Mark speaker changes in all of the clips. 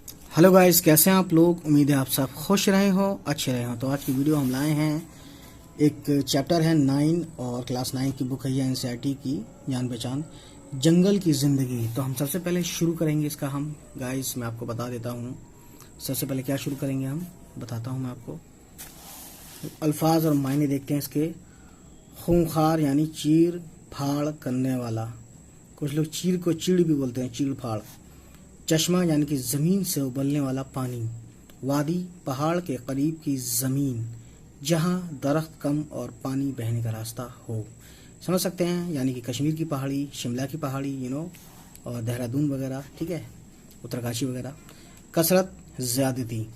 Speaker 1: Hello guys, कैसे हैं आप लोग। उम्मीद है आप सब खुश रहे हो, अच्छे रहे हो। तो आज की वीडियो हम लाए हैं, एक चैप्टर है 9 और क्लास 9 की बुक है ये एनसीईआरटी की, जान पहचान जंगल की ज़िंदगी। तो हम सबसे पहले शुरू करेंगे इसका। हम गाइस मैं आपको बता देता हूँ, सबसे पहले क्या शुरू करेंगे हम बताता हूँ मैं आपको। अल्फाज और मायने देखते हैं इसके। खूंखार यानी चीर फाड़ करने वाला, कुछ लोग चीर को चीड़ भी बोलते हैं, चीड़ फाड़। चश्मा यानी कि ज़मीन से उबलने वाला पानी। वादी पहाड़ के करीब की ज़मीन जहाँ दरख्त कम और पानी बहने का रास्ता हो। समझ सकते हैं, यानी कि कश्मीर की पहाड़ी, शिमला की पहाड़ी और देहरादून वगैरह, ठीक है, उत्तरकाशी वगैरह। कसरत ज़्यादती।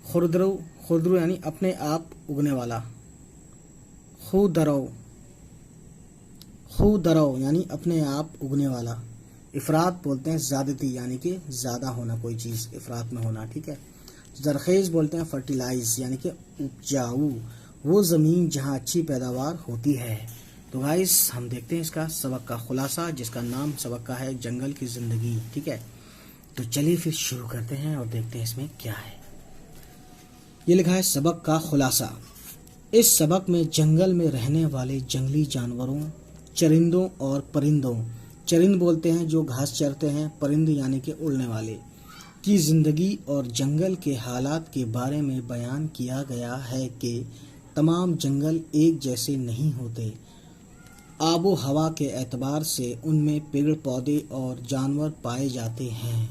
Speaker 1: खुरदरू, खुरदरू यानी अपने आप उगने वाला। खुदरौ, खुदरौ यानी अपने आप उगने वाला। इफरात बोलते हैं ज़्यादती, यानी कि ज़्यादा होना, कोई चीज़ इफरात में होना, ठीक है। ज़रखेज़ बोलते हैं फर्टिलाइज, यानी कि उपजाऊ, वो ज़मीन जहाँ अच्छी पैदावार होती है। तो गाइस हम देखते हैं इसका सबक का खुलासा, जिसका नाम सबक का है जंगल की ज़िंदगी, ठीक है। तो चलिए फिर शुरू करते हैं और देखते हैं इसमें क्या है। ये लिखा है सबक का खुलासा। इस सबक में जंगल में रहने वाले जंगली जानवरों, चरिंदों और परिंदों, चरिंद बोलते हैं जो घास चरते हैं, परिंद यानी कि उड़ने वाले, की ज़िंदगी और जंगल के हालात के बारे में बयान किया गया है कि तमाम जंगल एक जैसे नहीं होते। आबो हवा के एतबार से उनमें पेड़ पौधे और जानवर पाए जाते हैं।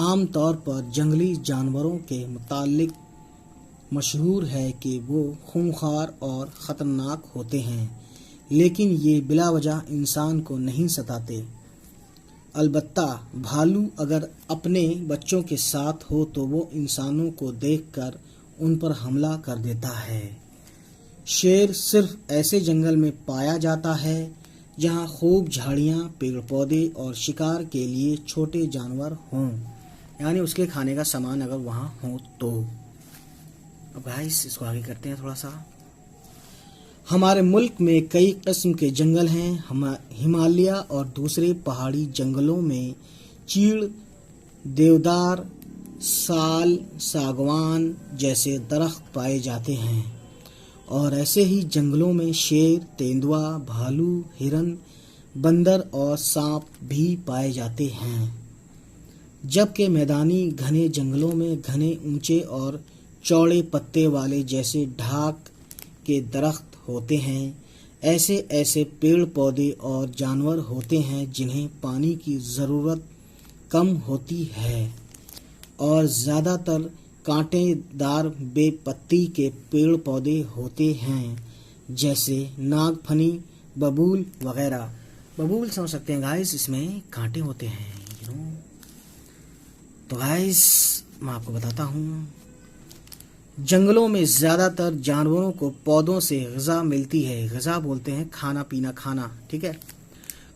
Speaker 1: आम तौर पर जंगली जानवरों के मुतालिक मशहूर है कि वो खूंखार और ख़तरनाक होते हैं, लेकिन ये बिलावजह इंसान को नहीं सताते। अलबत्ता भालू अगर अपने बच्चों के साथ हो तो वो इंसानों को देखकर उन पर हमला कर देता है। शेर सिर्फ ऐसे जंगल में पाया जाता है जहाँ खूब झाड़ियाँ, पेड़ पौधे और शिकार के लिए छोटे जानवर हों, यानी उसके खाने का सामान अगर वहाँ हो तो। अब गाइस इसको आगे करते हैं थोड़ा सा। हमारे मुल्क में कई किस्म के जंगल हैं। हिमालय और दूसरे पहाड़ी जंगलों में चीड़, देवदार, साल, सागवान जैसे दरख्त पाए जाते हैं, और ऐसे ही जंगलों में शेर, तेंदुआ, भालू, हिरन, बंदर और सांप भी पाए जाते हैं। जबकि मैदानी घने जंगलों में घने, ऊंचे और चौड़े पत्ते वाले जैसे ढाक के दरख्त होते हैं। ऐसे ऐसे पेड़ पौधे और जानवर होते हैं जिन्हें पानी की ज़रूरत कम होती है, और ज़्यादातर कांटेदार बेपत्ती के पेड़ पौधे होते हैं, जैसे नागफनी, बबूल वगैरह। बबूल समझ सकते हैं गाइस, इसमें कांटे होते हैं। तो गाइस मैं आपको बताता हूँ, जंगलों में ज़्यादातर जानवरों को पौधों से ग़िज़ा मिलती है। ग़िज़ा बोलते हैं खाना पीना, खाना, ठीक है।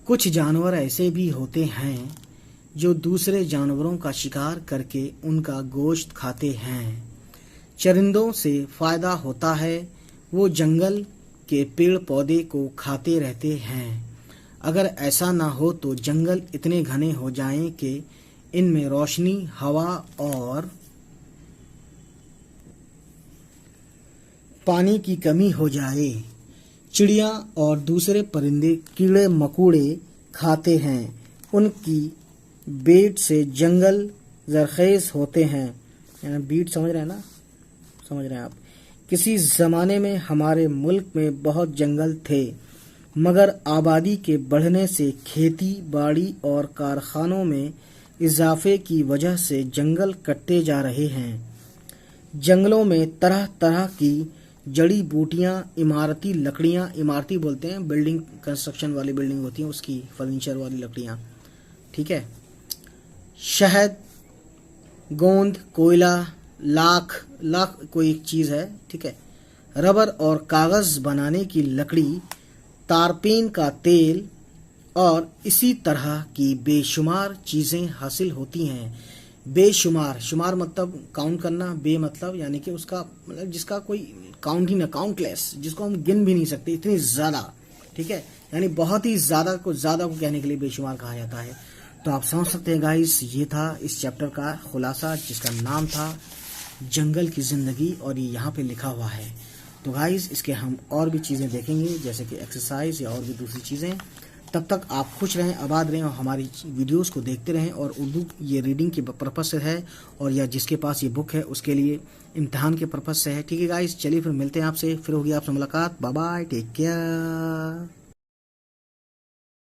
Speaker 1: कुछ जानवर ऐसे भी होते हैं जो दूसरे जानवरों का शिकार करके उनका गोश्त खाते हैं। चरिंदों से फ़ायदा होता है, वो जंगल के पेड़ पौधे को खाते रहते हैं। अगर ऐसा ना हो तो जंगल इतने घने हो जाएं कि इनमें रोशनी, हवा और पानी की कमी हो जाए। चिड़िया और दूसरे परिंदे कीड़े मकोड़े खाते हैं। उनकी बीट से जंगल ज़रखेज़ होते हैं। यानी बीट समझ रहे हैं ना, समझ रहे हैं आप। किसी ज़माने में हमारे मुल्क में बहुत जंगल थे, मगर आबादी के बढ़ने से खेती बाड़ी और कारखानों में इजाफे की वजह से जंगल कटते जा रहे हैं। जंगलों में तरह तरह की जड़ी बूटियाँ, इमारती लकड़ियाँ, इमारती बोलते हैं बिल्डिंग, कंस्ट्रक्शन वाली बिल्डिंग होती हैं उसकी, फर्नीचर वाली लकड़ियाँ, ठीक है। शहद, गोंद, कोयला, लाख, लाख कोई एक चीज़ है, ठीक है। रबर और कागज़ बनाने की लकड़ी, तारपीन का तेल और इसी तरह की बेशुमार चीज़ें हासिल होती हैं। बेशुमार, शुमार मतलब काउंट करना, बे मतलब यानी कि उसका मतलब जिसका कोई काउंट ही ना, काउंटलेस, जिसको हम गिन भी नहीं सकते, इतनी ज़्यादा, ठीक है। यानी बहुत ही ज़्यादा को कहने के लिए बेशुमार कहा जाता है। تو آپ سمجھ سکتے ہیں گائز، یہ تھا اس چیپٹر کا خلاصہ جس کا نام تھا جنگل کی زندگی، اور یہ یہاں پہ لکھا ہوا ہے۔ تو گائز اس کے ہم اور بھی چیزیں دیکھیں گے جیسے کہ ایکسرسائز یا اور بھی دوسری چیزیں۔ تب تک آپ خوش رہیں، آباد رہیں اور ہماری ویڈیوز کو دیکھتے رہیں، اور اردو یہ ریڈنگ کے پرپس سے ہے، اور یا جس کے پاس یہ بک ہے اس کے لیے امتحان کے پرپس سے ہے، ٹھیک ہے گائز۔ چلیے پھر ملتے ہیں آپ سے، پھر ہوگی آپ سے ملاقات، بائے بائے، ٹیک کیئر۔